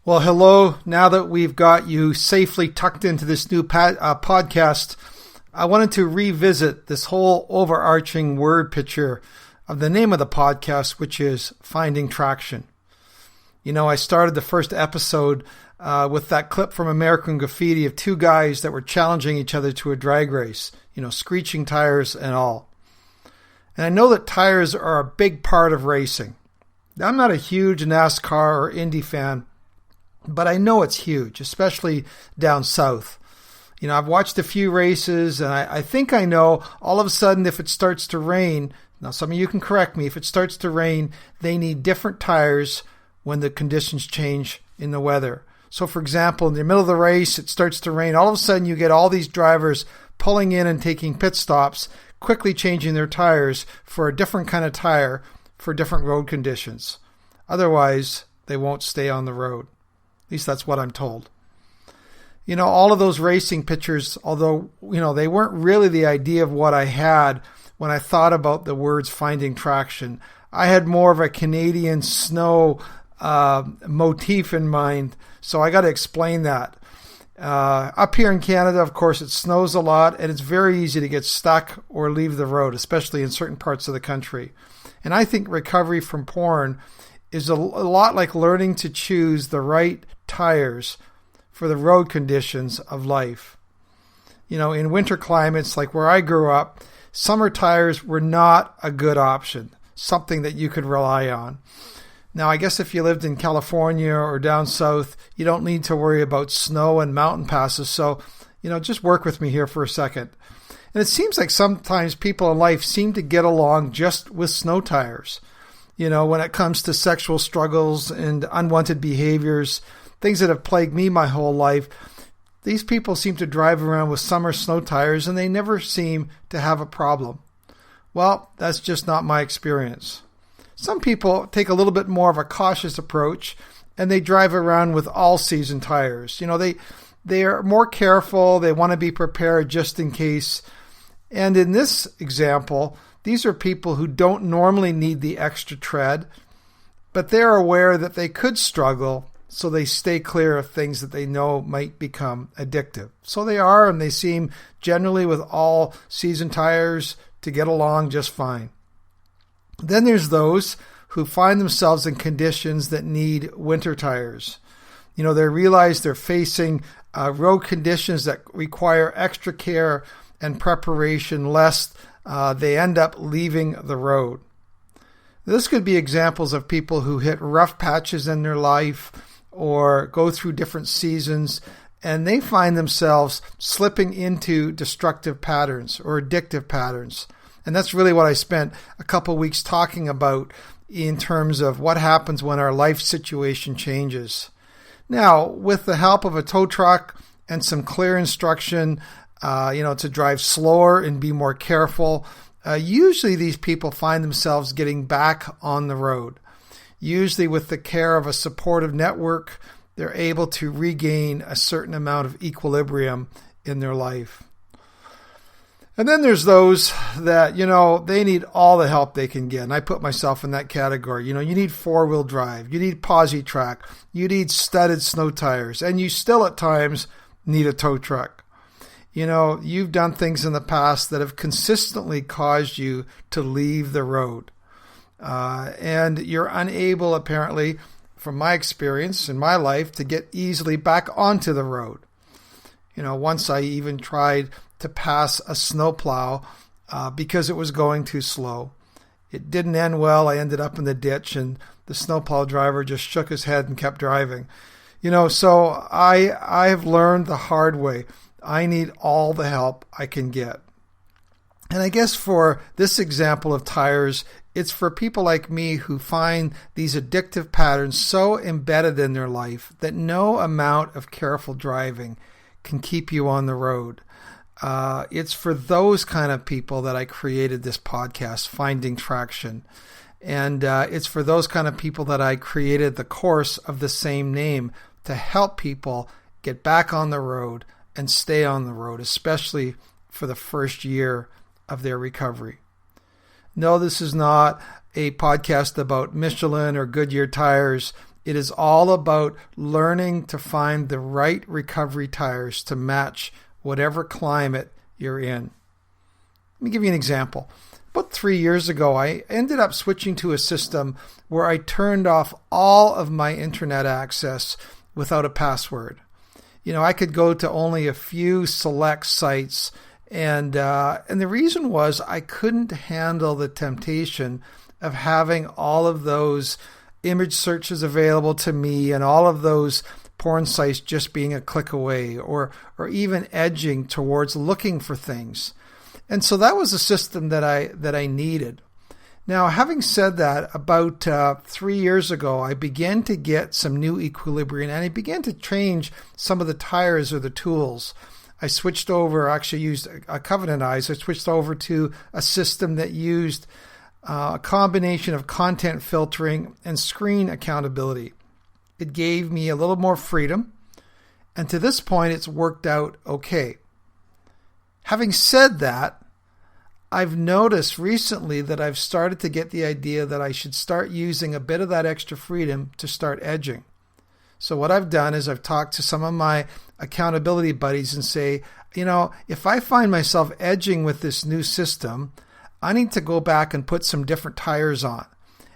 Well, hello. Now that we've got you safely tucked into this new podcast, I wanted to revisit this whole overarching word picture of the name of the podcast, which is Finding Traction. You know, I started the first episode with that clip from American Graffiti of two guys that were challenging each other to a drag race, you know, screeching tires and all. And I know that tires are a big part of racing. I'm not a huge NASCAR or Indy fan, but I know it's huge, especially down south. You know, I've watched a few races, and I think I know all of a sudden if it starts to rain, now some of you can correct me, if it starts to rain, they need different tires when the conditions change in the weather. So for example, in the middle of the race, it starts to rain. All of a sudden you get all these drivers pulling in and taking pit stops, quickly changing their tires for a different kind of tire for different road conditions. Otherwise, they won't stay on the road. At least that's what I'm told. You know, all of those racing pictures, although, you know, they weren't really the idea of what I had when I thought about the words finding traction. I had more of a Canadian snow motif in mind, so I got to explain that. Up here in Canada, of course, it snows a lot, and it's very easy to get stuck or leave the road, especially in certain parts of the country. And I think recovery from porn is a lot like learning to choose the right tires for the road conditions of life. You know, in winter climates like where I grew up, summer tires were not a good option, something that you could rely on. Now, I guess if you lived in California or down south, you don't need to worry about snow and mountain passes. So, you know, just work with me here for a second. And it seems like sometimes people in life seem to get along just with snow tires. You know, when it comes to sexual struggles and unwanted behaviors, things that have plagued me my whole life, these people seem to drive around with summer snow tires and they never seem to have a problem. Well, that's just not my experience. Some people take a little bit more of a cautious approach and they drive around with all-season tires. You know, they are more careful. They want to be prepared just in case. And in this example, these are people who don't normally need the extra tread, but they're aware that they could struggle, so they stay clear of things that they know might become addictive. So they are, and they seem generally with all season tires to get along just fine. Then there's those who find themselves in conditions that need winter tires. You know, they realize they're facing road conditions that require extra care and preparation lest they end up leaving the road. This could be examples of people who hit rough patches in their life or go through different seasons, and they find themselves slipping into destructive patterns or addictive patterns. And that's really what I spent a couple weeks talking about in terms of what happens when our life situation changes. Now, with the help of a tow truck and some clear instruction, to drive slower and be more careful, usually these people find themselves getting back on the road. Usually with the care of a supportive network, they're able to regain a certain amount of equilibrium in their life. And then there's those that, you know, they need all the help they can get. And I put myself in that category. You know, you need four-wheel drive. You need posi track. You need studded snow tires. And you still at times need a tow truck. You know, you've done things in the past that have consistently caused you to leave the road. And you're unable, apparently, from my experience in my life, to get easily back onto the road. You know, once I even tried to pass a snowplow because it was going too slow. It didn't end well. I ended up in the ditch, and the snowplow driver just shook his head and kept driving. You know, so I have learned the hard way. I need all the help I can get. And I guess for this example of tires, it's for people like me who find these addictive patterns so embedded in their life that no amount of careful driving can keep you on the road. It's for those kind of people that I created this podcast, Finding Traction. And it's for those kind of people that I created the course of the same name to help people get back on the road and stay on the road, especially for the first year of their recovery. No, this is not a podcast about Michelin or Goodyear tires. It is all about learning to find the right recovery tires to match whatever climate you're in. Let me give you an example. About 3 years ago, I ended up switching to a system where I turned off all of my internet access without a password. I could go to only a few select sites, and the reason was I couldn't handle the temptation of having all of those image searches available to me and all of those porn sites just being a click away, or even edging towards looking for things. And so that was a system that I needed. Now, having said that, about 3 years ago, I began to get some new equilibrium, and I began to change some of the tires or the tools. I switched over, actually used a Covenant Eyes. I switched over to a system that used a combination of content filtering and screen accountability. It gave me a little more freedom, and to this point, it's worked out okay. Having said that, I've noticed recently that I've started to get the idea that I should start using a bit of that extra freedom to start edging. So what I've done is I've talked to some of my accountability buddies and say, if I find myself edging with this new system, I need to go back and put some different tires on.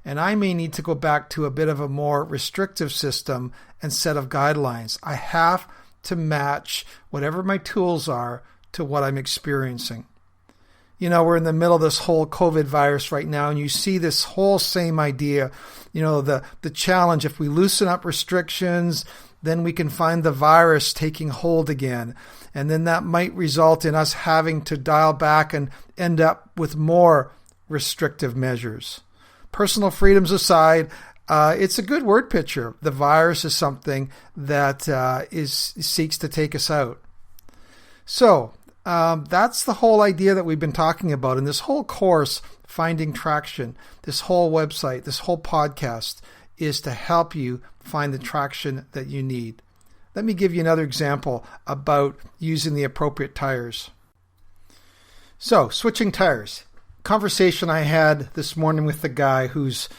And I may need to go back to a bit of a more restrictive system and set of guidelines. I have to match whatever my tools are to what I'm experiencing. We're in the middle of this whole COVID virus right now, and you see this whole same idea, the challenge. If we loosen up restrictions, then we can find the virus taking hold again. And then that might result in us having to dial back and end up with more restrictive measures. Personal freedoms aside, it's a good word picture. The virus is something that seeks to take us out. So, that's the whole idea that we've been talking about. In this whole course, Finding Traction, this whole website, this whole podcast is to help you find the traction that you need. Let me give you another example about using the appropriate tires. So, switching tires. Conversation I had this morning with the guy who's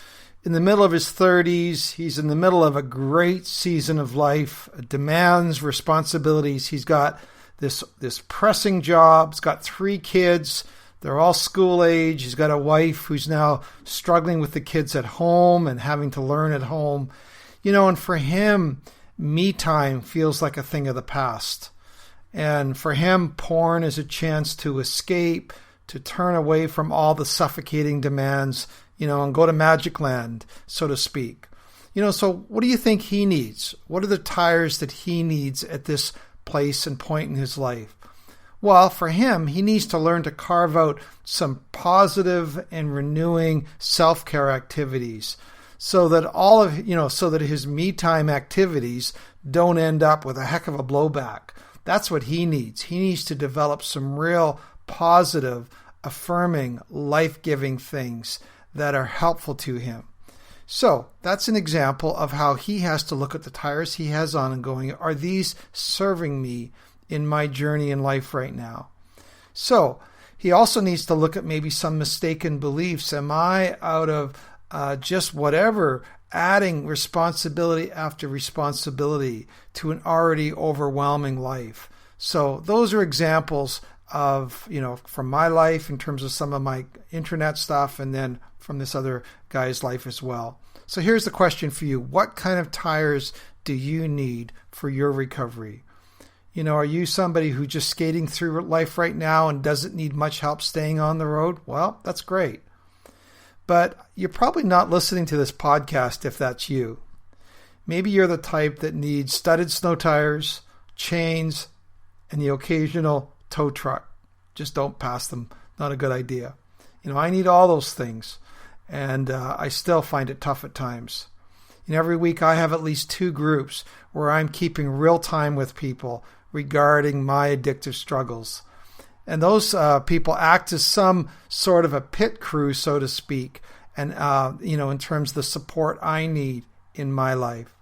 in the middle of his 30s. He's in the middle of a great season of life, demands, responsibilities. He's got this pressing job. He's got 3 kids. They're all school age. He's got a wife who's now struggling with the kids at home and having to learn at home. And for him, me time feels like a thing of the past. And for him, porn is a chance to escape, to turn away from all the suffocating demands, and go to Magic Land, so to speak. So what do you think he needs? What are the tires that he needs at this place and point in his life? Well, for him, he needs to learn to carve out some positive and renewing self-care activities so that so that his me time activities don't end up with a heck of a blowback. That's what he needs. He needs to develop some real positive, affirming, life-giving things that are helpful to him. So that's an example of how he has to look at the tires he has on and going, are these serving me in my journey in life right now? So he also needs to look at maybe some mistaken beliefs. Am I out of just whatever, adding responsibility after responsibility to an already overwhelming life? So those are examples of, from my life in terms of some of my internet stuff, and then from this other guy's life as well. So here's the question for you. What kind of tires do you need for your recovery? Are you somebody who's just skating through life right now and doesn't need much help staying on the road? Well, that's great. But you're probably not listening to this podcast if that's you. Maybe you're the type that needs studded snow tires, chains, and the occasional tow truck. Just don't pass them. Not a good idea. I need all those things. And I still find it tough at times. Every week I have at least 2 groups where I'm keeping real time with people regarding my addictive struggles. And those people act as some sort of a pit crew, so to speak, and in terms of the support I need in my life.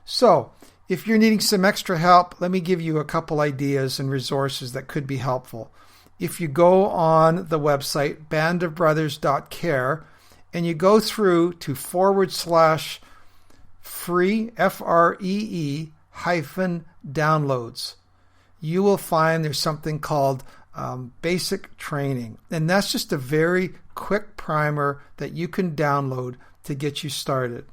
So if you're needing some extra help, let me give you a couple ideas and resources that could be helpful. If you go on the website, bandofbrothers.care, and you go through to /finding free, FREE hyphen downloads. You will find there's something called basic training. And that's just a very quick primer that you can download to get you started.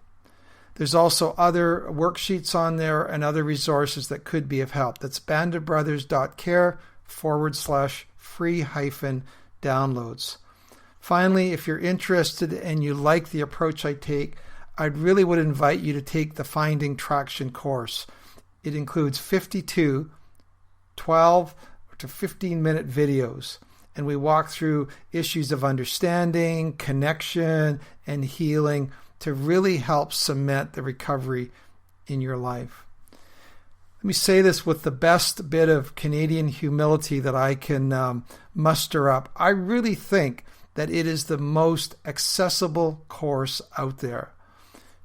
There's also other worksheets on there and other resources that could be of help. That's bandofbrothers.care/free-downloads. Finally, if you're interested and you like the approach I take, I really would invite you to take the Finding Traction course. It includes 52 12 to 15-minute videos, and we walk through issues of understanding, connection, and healing to really help cement the recovery in your life. Let me say this with the best bit of Canadian humility that I can muster up. I really think that it is the most accessible course out there.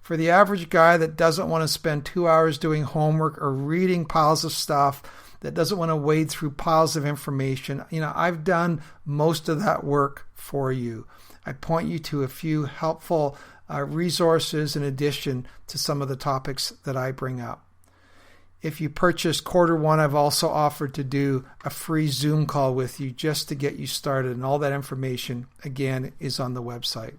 For the average guy that doesn't want to spend 2 hours doing homework or reading piles of stuff, that doesn't want to wade through piles of information, I've done most of that work for you. I point you to a few helpful resources in addition to some of the topics that I bring up. If you purchase quarter one, I've also offered to do a free Zoom call with you just to get you started, and all that information, again, is on the website.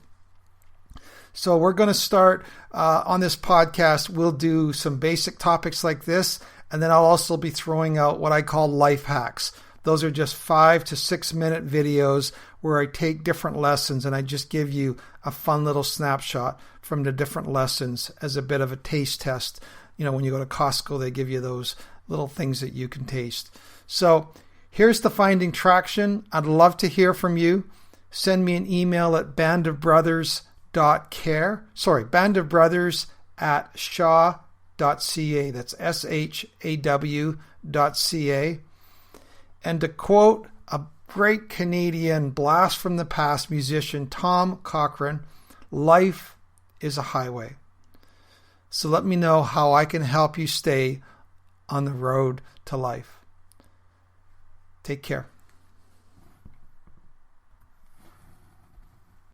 So we're going to start on this podcast. We'll do some basic topics like this, and then I'll also be throwing out what I call life hacks. Those are just 5 to 6 minute videos where I take different lessons and I just give you a fun little snapshot from the different lessons as a bit of a taste test. When you go to Costco, they give you those little things that you can taste. So here's the Finding Traction. I'd love to hear from you. Send me an email at bandofbrothers@shaw.ca. That's SHAW.ca. And to quote a great Canadian blast from the past musician, Tom Cochrane, life is a highway. So let me know how I can help you stay on the road to life. Take care.